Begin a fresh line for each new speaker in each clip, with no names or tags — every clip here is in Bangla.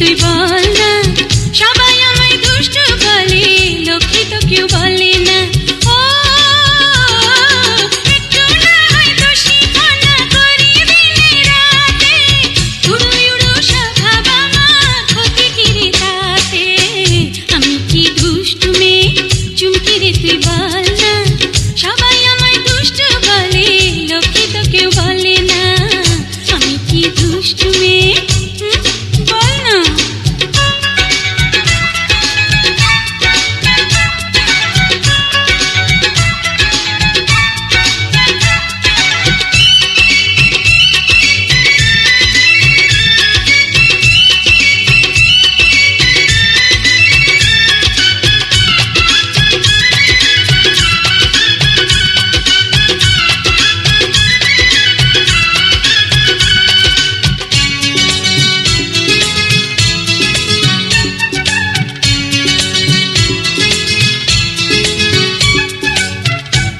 তুই বল না, সবাই আমায় দুষ্টু বলে, লক্ষ্মী তো কেউ বলে না। ও একটু না হয় দোষী মনা করি দিনে রাতে, উড়ো উড়ো স্বভাব আমার ক্ষতি কি রে তাতে। আমি কি দুষ্টু মেয়ে চুমকি রে তুই বল না, সবাই আমায় দুষ্টু বলে, লক্ষ্মী তো কেউ বলে না। আমি কি দুষ্টু মেয়ে বল না।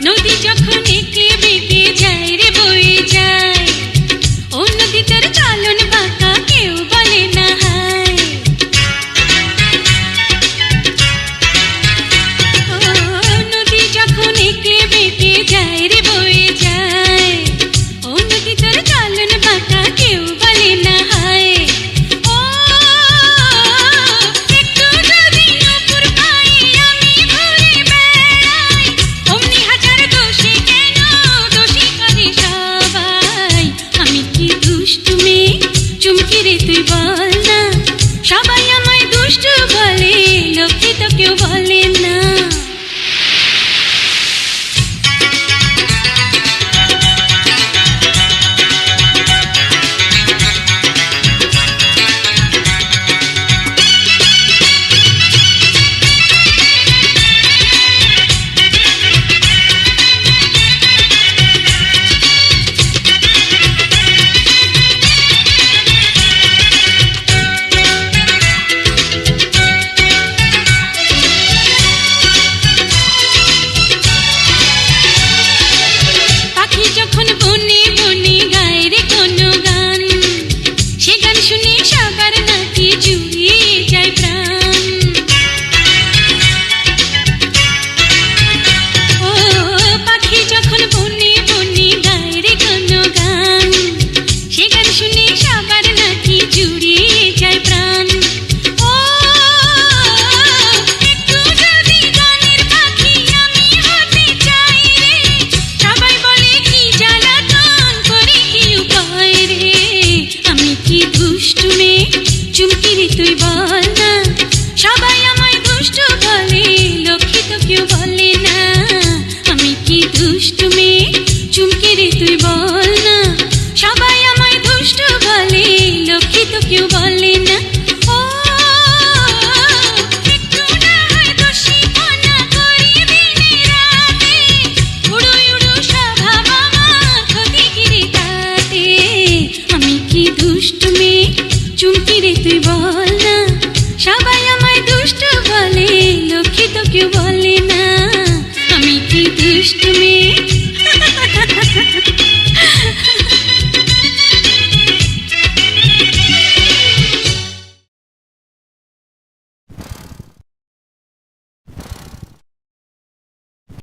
নদী যখন এঁকে বেঁকে যায় রে বয়ে যায়, ও নদী তোর চলন বাঁকা কেউ বলে না হায়। ও নদী যখন এঁকে বেঁকে যায় রে বয়ে যায়, ও নদী তোর চলন বাঁকা কেউ বলে না হায়। ও একটু যদি নূপুর পাই আমি ঘুরে বেড়াই, অমনি হাজার দোষে কেন দোষী করে সবাই। আমি কি দুষ্টু মেয়ে চুমকি রে তুই বল না, সবাই আমায় দুষ্টু বলে, লক্ষ্মী তো কেউ বলে না। পাখি যখন বনে বনে গায় রে কোনো গান, সে গান শুনে সবার নাকি জুড়িয়ে যায় প্রাণ। ও পাখি যখন বনে বনে গায় রে কোনো গান, সে গান শুনে সবার নাকি জুড়িয়ে যায় প্রাণ। ও একটু যদি গানের পাখি আমি হতে চাই রে, সবাই বলে কি জ্বালাতন করি কি উপায় রে। আমি কি দুষ্টু মেয়ে চুমকি রে তুই বল না, সবাই আমায় দুষ্টু বলে, লক্ষ্মী তো কেউ বলে না। আমি কি দুষ্টু মেয়ে চুমকি রে তুই বল না, সবাই আমায় দুষ্টু বলে, লক্ষ্মী তো কেউ বলে না। ও একটু না হয় দোষী মনা করি দিনে রাতে, উড়ো উড়ো স্বভাব আমার ক্ষতি কি রে তাতে। আমি কি দুষ্টু মেয়ে চুমকি রে তুই বল না, সবাই আমায় দুষ্টু বলে, লক্ষ্মী তো কেউ